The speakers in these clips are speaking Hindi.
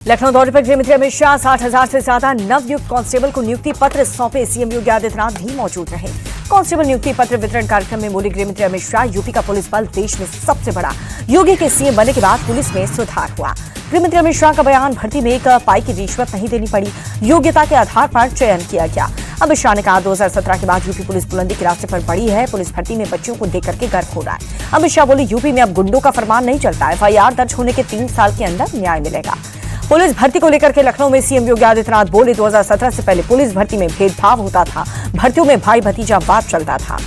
लखनऊ दौरे पर गृह मंत्री अमित शाह 60,000 से ज्यादा नवनियुक्त कांस्टेबल को नियुक्ति पत्र सौंपे। सीएम योगी आदित्यनाथ भी मौजूद रहे। कांस्टेबल नियुक्ति पत्र वितरण कार्यक्रम में बोले गृह मंत्री अमित शाह, यूपी का पुलिस बल देश में सबसे बड़ा। योगी के सीएम बनने के बाद पुलिस में सुधार हुआ। गृह मंत्री अमित शाह का बयान, भर्ती में एक पाई की रिश्वत नहीं देनी पड़ी, योग्यता के आधार पर चयन किया गया। अमित शाह ने कहा, 2017 के बाद यूपी पुलिस बुलंदी के रास्ते पर बढ़ी है। पुलिस भर्ती में बच्चियों को देख करके गर्व हो रहा है। अमित शाह बोले, यूपी में अब गुंडों का फरमान नहीं चलता। FIR दर्ज होने के 3 साल के अंदर न्याय मिलेगा। पुलिस भर्ती को लेकर के लखनऊ में सीएम योगी आदित्यनाथ बोले, 2017 से पहले पुलिस भर्ती में भेदभाव होता था, भर्तियों में भाई भतीजावाद चलता था।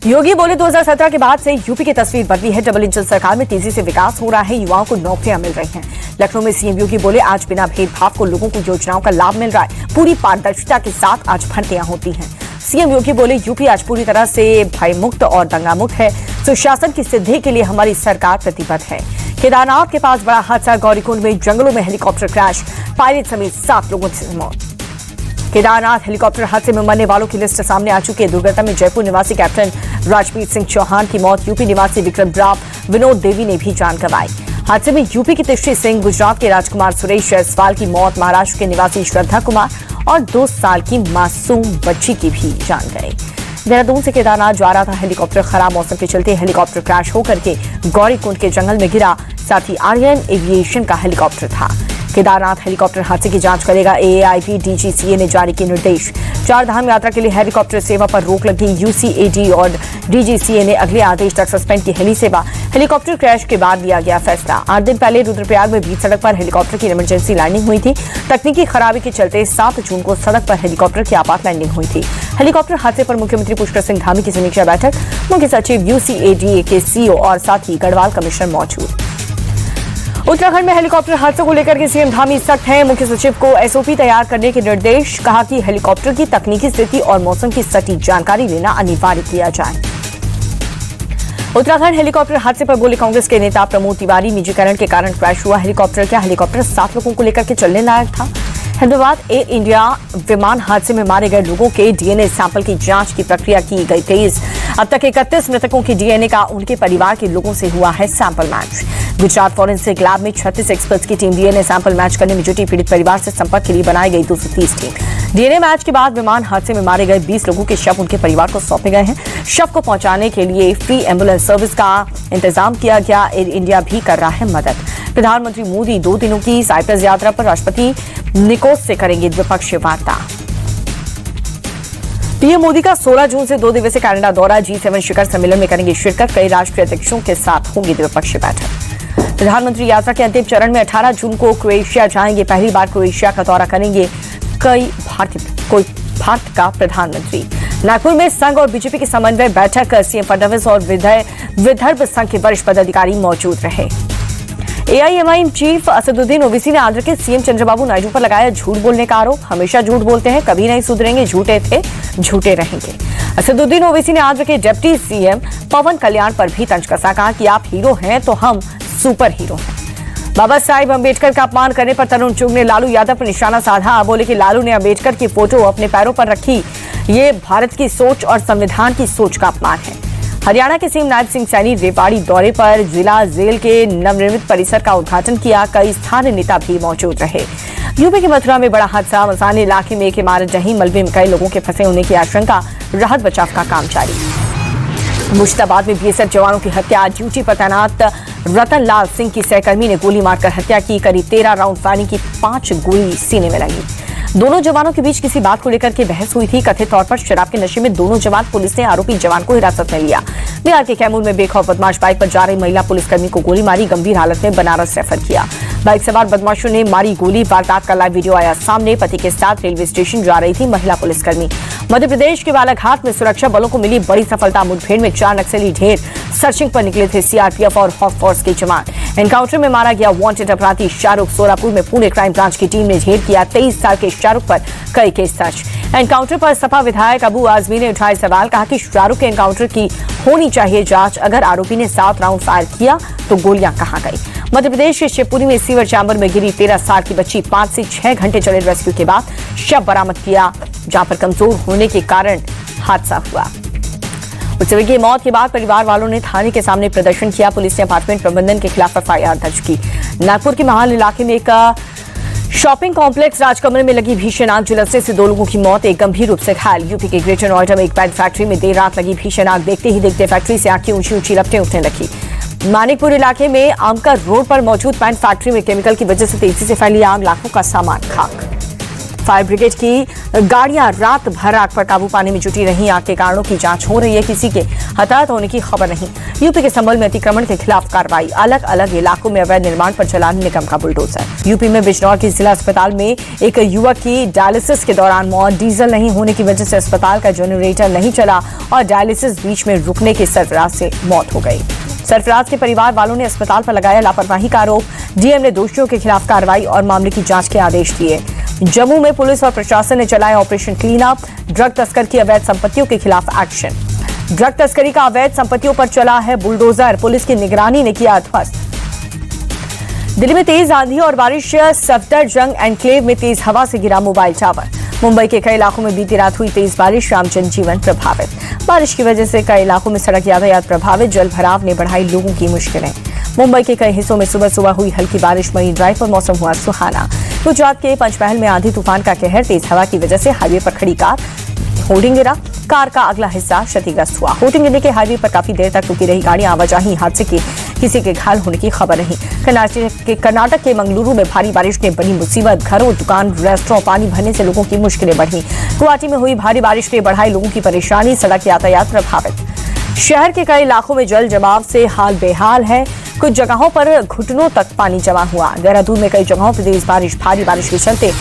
योगी बोले, 2017 के बाद से यूपी की तस्वीर बदली है। डबल इंजन सरकार में तेजी से विकास हो रहा है, युवाओं को नौकरियां मिल रही हैं। लखनऊ में सीएम योगी बोले, आज बिना भेदभाव को लोगों को योजनाओं का लाभ मिल रहा है। पूरी पारदर्शिता के साथ आज भर्तियां होती हैं। सीएम योगी बोले, यूपी आज पूरी तरह से भय मुक्त और दंगा मुक्त है। सुशासन की सिद्धि के लिए हमारी सरकार प्रतिबद्ध है। केदारनाथ के पास बड़ा हादसा, गौरीकुंड में जंगलों में हेलीकॉप्टर क्रैश, पायलट समेत 7 लोगों की मौत। केदारनाथ हेलीकॉप्टर हादसे में मरने वालों की लिस्ट सामने आ चुकी है। दुर्घटना में जयपुर निवासी कैप्टन राजप्रीत सिंह चौहान की मौत, यूपी निवासी विक्रम राव, विनोद देवी ने भी जान गंवाई। हादसे में यूपी की तिश्री सिंह, गुजरात के राजकुमार सुरेश जायसवाल की मौत, महाराष्ट्र के निवासी श्रद्धा कुमार और 2 साल की मासूम बच्ची की भी जान गई। देहरादून से केदारनाथ जा रहा था हेलीकॉप्टर, खराब मौसम के चलते हेलीकॉप्टर क्रैश होकर के गौरीकुंड के जंगल में गिरा। साथ ही आर्यन एविएशन का हेलीकॉप्टर था। केदारनाथ हेलीकॉप्टर हादसे की जांच करेगा। AAIP DGCA ने जारी किए निर्देश। 4 धाम यात्रा के लिए हेलीकॉप्टर सेवा पर रोक लगी। UCAD और DGCA ने अगले आदेश तक सस्पेंड की हेली सेवा। हेलीकॉप्टर क्रैश के बाद लिया गया फैसला। 8 दिन पहले रुद्रप्रयाग में बीच सड़क पर हेलीकॉप्टर की इमरजेंसी लैंडिंग हुई थी। तकनीकी खराबी के चलते 7 जून को सड़क पर हेलीकॉप्टर की आपात लैंडिंग हुई थी। हेलीकॉप्टर हादसे पर मुख्यमंत्री पुष्कर सिंह धामी की समीक्षा बैठक, मुख्य सचिव UCAD के CO और साथ ही गढ़वाल कमिश्नर मौजूद। उत्तराखंड में हेलीकॉप्टर हादसे को लेकर के सीएम धामी सख्त हैं। मुख्य सचिव को SOP तैयार करने के निर्देश, कहा कि हेलीकॉप्टर की तकनीकी स्थिति और मौसम की सटीक जानकारी लेना अनिवार्य किया जाए। उत्तराखंड हेलीकॉप्टर हादसे पर बोले कांग्रेस के नेता प्रमोद तिवारी, निजीकरण के कारण क्रैश हुआ हेलीकॉप्टर। क्या हेलीकॉप्टर 7 लोगों को लेकर के चलने लायक था? हैदराबाद एयर इंडिया विमान हादसे में मारे गए लोगों के DNA सैंपल की जांच की प्रक्रिया की गई तेज। अब तक 31 मृतकों की DNA का उनके परिवार के लोगों से हुआ है sample match. Gujarat forensic lab में 36 एक्सपर्ट्स की टीम DNA सैंपल मैच करने में जुटी। पीड़ित परिवार से संपर्क के लिए बनाई गई 230 टीम। DNA मैच के बाद विमान हादसे में मारे गए 20 लोगों के शव उनके परिवार को सौंपे गए हैं। शव को पहुंचाने के लिए फ्री एम्बुलेंस सर्विस का इंतजाम किया गया। एयर इंडिया भी कर रहा है मदद। प्रधानमंत्री मोदी 2 दिनों की साइप्रस यात्रा पर राष्ट्रपति निकोस से करेंगे द्विपक्षीय वार्ता। पीएम मोदी का 16 जून से 2 दिवसीय कनाडा दौरा, G7 शिखर सम्मेलन में करेंगे शिरकत। कई राष्ट्रीय अध्यक्षों के साथ होंगी द्विपक्षीय बैठक। प्रधानमंत्री यात्रा के अंतिम चरण में 18 जून को क्रोएशिया जाएंगे। पहली बार क्रोएशिया का दौरा करेंगे कोई भारत का प्रधानमंत्री। नागपुर में संघ और बीजेपी की समन्वय बैठक, सीएम फडणवीस और विदर्भ संघ के वरिष्ठ पदाधिकारी मौजूद रहे। AIMIM चीफ असदुद्दीन ओवैसी ने आंध्र के सीएम चंद्रबाबू नायडू पर लगाया झूठ बोलने का आरोप। हमेशा झूठ बोलते हैं, कभी नहीं सुधरेंगे, झूठे थे, झूठे रहेंगे। असदुद्दीन ओवैसी ने आंध्र के डिप्टी CM पवन कल्याण पर भी तंज कसा। कहा कि आप हीरो हैं तो हम सुपर हीरो हैं। बाबा साहिब अम्बेडकर का अपमान करने पर तरुण चुग ने लालू यादव पर निशाना साधा। बोले कि लालू ने अम्बेडकर की फोटो अपने पैरों पर रखी, ये भारत की सोच और संविधान की सोच का अपमान है। हरियाणा के सीएम नायब सिंह सैनी रेवाड़ी दौरे पर जिला जेल के नवनिर्मित परिसर का उद्घाटन किया। कई स्थानीय नेता भी मौजूद रहे। यूपी के मथुरा में बड़ा हादसा, मसानी इलाके में एक इमारत ढही, मलबे में कई लोगों के फंसे होने की आशंका, राहत बचाव का काम जारी। मुश्ताबाद में BSF जवानों की हत्या, ड्यूटी पर तैनात रतन लाल सिंह की सहकर्मी ने गोली मारकर हत्या की। करीब 13 राउंड फायरिंग की, 5 गोली सीने में लगी। दोनों जवानों के बीच किसी बात को लेकर के बहस हुई थी। कथित तौर पर शराब के नशे में दोनों जवान, पुलिस ने आरोपी जवान को हिरासत में लिया। बिहार के कैमूर में बेखौफ बदमाश बाइक पर जा रही महिला पुलिसकर्मी को गोली मारी, गंभीर हालत में बनारस रेफर किया। बाइक सवार बदमाशों ने मारी गोली। वारदात का लाइव वीडियो आया सामने। पति के साथ रेलवे स्टेशन जा रही थी महिला पुलिसकर्मी। मध्य प्रदेश के बालाघाट में सुरक्षा बलों को मिली बड़ी सफलता। मुठभेड़ में 4 नक्सली ढेर सर्चिंग पर निकले थे CRPF और हॉक फोर्स के जवान। एनकाउंटर में मारा गया वांटेड अपराधी शाहरुख। सोलापुर में पुणे क्राइम ब्रांच की टीम ने ढेर किया 23 साल के शाहरुख पर कई केस दर्ज। एनकाउंटर पर सपा विधायक अबू आजमी ने उठाए सवाल। कहा कि शाहरुख के एनकाउंटर की होनी चाहिए जांच। अगर आरोपी ने 7 राउंड फायर किया तो गोलियां कहां गई? मध्य प्रदेश के शिवपुरी में सीवर चैम्बर में गिरी 13 साल की बच्ची, 5 से 6 घंटे चले रेस्क्यू के बाद शव बरामद किया, जहां पर कमजोर होने के कारण हादसा हुआ। मुलजिम की मौत के बाद परिवार वालों ने थाने के सामने प्रदर्शन किया। पुलिस ने अपार्टमेंट प्रबंधन के खिलाफ FIR दर्ज की। नागपुर के महाल इलाके में एक शॉपिंग कॉम्प्लेक्स राजकमल में लगी भीषण आग, झुलसने से 2 लोगों की मौत, एक गंभीर रूप से घायल। यूपी के ग्रेटर नोएडा में एक पैड फैक्ट्री में देर रात लगी भीषण आग। देखते ही देखते फैक्ट्री से आग की ऊंची ऊंची लपटें उठने लगी। मानिकपुर इलाके में आमका रोड पर मौजूद पैड फैक्ट्री में केमिकल की वजह से तेजी से फैली आग, लाखों का सामान खाक। फायर ब्रिगेड की गाड़ियां रात भर आग पर काबू पाने में जुटी रही। आग के कारणों की जांच हो रही है, किसी के हताहत होने की खबर नहीं। यूपी के संभल में अतिक्रमण के खिलाफ कार्रवाई, अलग अलग इलाकों में अवैध निर्माण पर चला निगम का बुलडोजर। यूपी में बिजनौर के जिला अस्पताल में एक युवक की डायलिसिस के दौरान मौत, डीजल नहीं होने की वजह से अस्पताल का जनरेटर नहीं चला और डायलिसिस बीच में रुकने के सरफराज से मौत हो गई। सरफराज के परिवार वालों ने अस्पताल पर लगाया लापरवाही का आरोप। डीएम ने दोषियों के खिलाफ कार्रवाई और मामले की जांच के आदेश दिए। जम्मू में पुलिस और प्रशासन ने चलाया ऑपरेशन क्लीन अप, ड्रग तस्कर की अवैध संपत्तियों के खिलाफ एक्शन। ड्रग तस्करी का अवैध संपत्तियों पर चला है बुलडोजर, पुलिस की निगरानी ने किया ध्वस्त। दिल्ली में तेज आंधी और बारिश, सफदरजंग एनक्लेव में तेज हवा से गिरा मोबाइल टावर। मुंबई के कई इलाकों में बीती रात हुई तेज बारिश, आम जनजीवन प्रभावित। बारिश की वजह से कई इलाकों में सड़क यातायात प्रभावित, जल भराव ने बढ़ाई लोगों की मुश्किलें। मुंबई के कई हिस्सों में सुबह सुबह हुई हल्की बारिश, मरीन ड्राइव पर मौसम हुआ सुहाना। गुजरात के पंचमहल में आंधी तूफान का कहर, तेज हवा की वजह से हाईवे पर खड़ी कार होर्डिंग गिरा, कार का अगला हिस्सा क्षतिग्रस्त हुआ। होर्डिंग गिरने के हाईवे पर काफी देर तक रुकी रही गाड़ियां, आवाजाही, हादसे की किसी के घायल होने की खबर नहीं। कर्नाटक के मंगलुरु में भारी बारिश ने बनी मुसीबत, घरों, दुकान, रेस्टोरेंट पानी भरने से लोगों की मुश्किलें बढ़ी। गुवाहाटी में हुई भारी बारिश ने बढ़ाई लोगों की परेशानी, सड़क यातायात प्रभावित। शहर के कई इलाकों में जल जमाव से हाल बेहाल है, कुछ जगहों पर घुटनों तक पानी जमा हुआ। देहरादून में कई जगहों पर तेज बारिश, भारी बारिश के चलते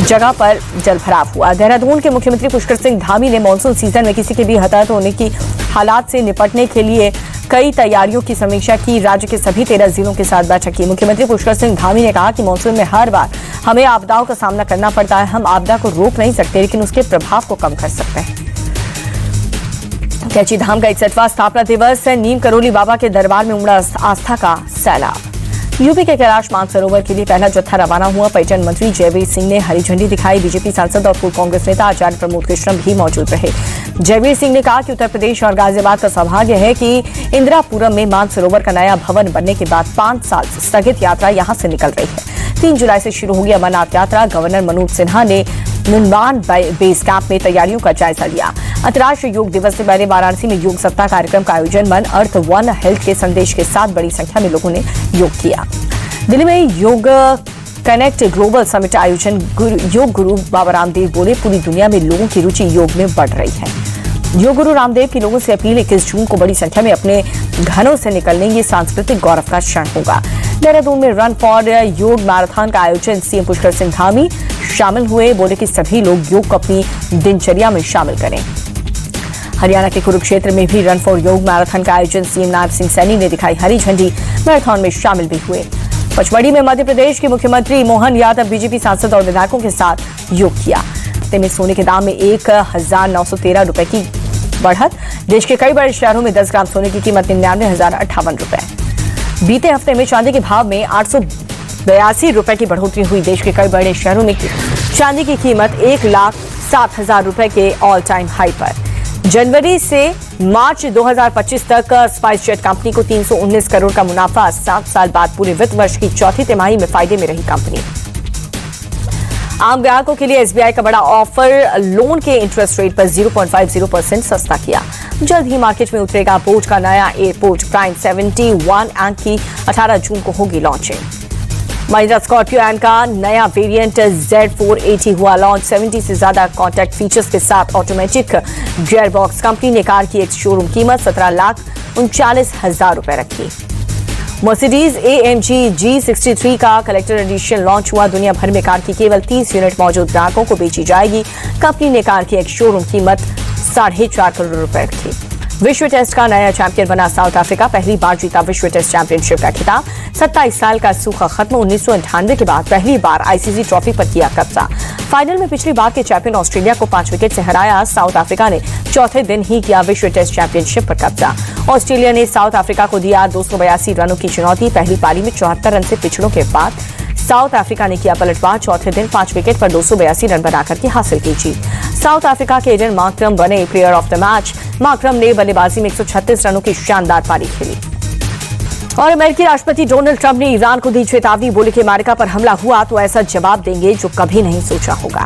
जगह पर जल भराव हुआ। देहरादून के मुख्यमंत्री पुष्कर सिंह धामी ने मानसून सीजन में किसी के भी हताहत होने की हालात से निपटने के लिए कई तैयारियों की समीक्षा की। राज्य के सभी 13 जिलों के साथ बैठक की। मुख्यमंत्री पुष्कर सिंह धामी ने कहा कि मानसून में हर बार हमें आपदाओं का सामना करना पड़ता है। हम आपदा को रोक नहीं सकते, लेकिन उसके प्रभाव को कम कर सकते हैं। कैची धाम का 61वां स्थापना दिवस, नीम करोली बाबा के दरबार में उमड़ा आस्था का सैलाब। यूपी के कैलाश मानसरोवर के लिए पहला जत्था रवाना हुआ। पर्यटन मंत्री जयवीर सिंह ने हरी झंडी दिखाई। बीजेपी सांसद और पूर्व कांग्रेस नेता आचार्य प्रमोद कृष्णम भी मौजूद रहे। जयवीर सिंह ने कहा कि उत्तर प्रदेश और गाजियाबाद का सौभाग्य है कि इंदिरापुरम में मानसरोवर का नया भवन बनने के बाद 5 साल से स्थगित यात्रा यहां से निकल रही है। 3 जुलाई से शुरू होगी अमरनाथ यात्रा। गवर्नर मनोज सिन्हा ने नुनवान बेस कैंप में तैयारियों का जायजा लिया। अंतर्राष्ट्रीय योग दिवस से पहले वाराणसी में योग सप्ताह कार्यक्रम का आयोजन, वन अर्थ वन हेल्थ के संदेश के साथ बड़ी संख्या में लोगों ने योग किया। दिल्ली में योग कनेक्ट ग्लोबल समिट आयोजन, योग गुरु बाबा रामदेव बोले, पूरी दुनिया में लोगों की रुचि योग में बढ़ रही है। योग गुरु रामदेव की लोगों से अपील, 21 जून को बड़ी संख्या में अपने घरों से निकलने, ये सांस्कृतिक गौरव का क्षण होगा। देहरादून में रन फॉर योग मैराथन का आयोजन, सीएम पुष्कर सिंह धामी शामिल हुए, बोले कि सभी लोग योग को अपनी दिनचर्या में शामिल करें। हरियाणा के कुरुक्षेत्र में भी रन फॉर योग मैराथन का आयोजन, सीएम नायब सिंह सैनी ने दिखाई हरी झंडी, मैराथन में शामिल भी हुए। पचमढ़ी में मध्य प्रदेश के मुख्यमंत्री मोहन यादव बीजेपी सांसद और विधायकों के साथ योग किया। हफ्ते में सोने के दाम में 1913 रुपए की बढ़त। देश के कई बड़े शहरों में 10 ग्राम सोने की कीमत 99,058 रुपए। बीते हफ्ते में चांदी के भाव में 882 रुपए की बढ़ोतरी हुई। देश के कई बड़े शहरों में चांदी की कीमत 1,07,000 रुपए के ऑल टाइम हाई पर। जनवरी से मार्च 2025 तक स्पाइस जेट कंपनी को 319 करोड़ का मुनाफा। 7 साल बाद पूरे वित्त वर्ष की चौथी तिमाही में फायदे में रही कंपनी। आम ग्राहकों के लिए एसबीआई का बड़ा ऑफर, लोन के इंटरेस्ट रेट पर 0.50% सस्ता किया। जल्द ही मार्केट में उतरेगा बोट का नया एयरपोर्ट प्राइम 71 एंड की 18 जून को होगी लॉन्चिंग। महिंद्रा स्कॉर्पियो एन का नया वेरिएंट Z480 हुआ लॉन्च। 70 से ज्यादा कॉन्टैक्ट फीचर्स के साथ ऑटोमेटिक गियर बॉक्स। कंपनी ने कार की एक शोरूम कीमत 17,39,000 रुपए रखी। मर्सिडीज AMG G63 का कलेक्टर एडिशन लॉन्च हुआ। दुनिया भर में कार की केवल 30 यूनिट मौजूद ग्राहकों को बेची जाएगी। कंपनी ने कार की एक शोरूम कीमत 4.5 करोड़ रुपए रखी। विश्व टेस्ट का नया चैंपियन बना साउथ अफ्रीका, पहली बार जीता विश्व टेस्ट चैंपियनशिप का खिताब। 27 साल का सूखा खत्म, 1998 के बाद पहली बार आईसीसी ट्रॉफी पर किया कब्जा। फाइनल में पिछली बार के चैंपियन ऑस्ट्रेलिया को 5 विकेट से हराया। साउथ अफ्रीका ने चौथे दिन ही किया विश्व टेस्ट चैंपियनशिप पर कब्जा। ऑस्ट्रेलिया ने साउथ अफ्रीका को दिया 282 रनों की चुनौती। पहली पारी में 74 रन से पिछड़ों के बाद साउथ अफ्रीका ने किया पलटवार। चौथे दिन 5 विकेट पर 282 रन बनाकर के हासिल की जीत। साउथ अफ्रीका के एडन मार्क्रम बने player of the match. Markram ने बल्लेबाजी में 136 रनों की शानदार पारी खेली। और अमेरिकी राष्ट्रपति डोनाल्ड ट्रंप ने ईरान को दी चेतावनी, बोले कि अमेरिका पर हमला हुआ तो ऐसा जवाब देंगे जो कभी नहीं सोचा होगा।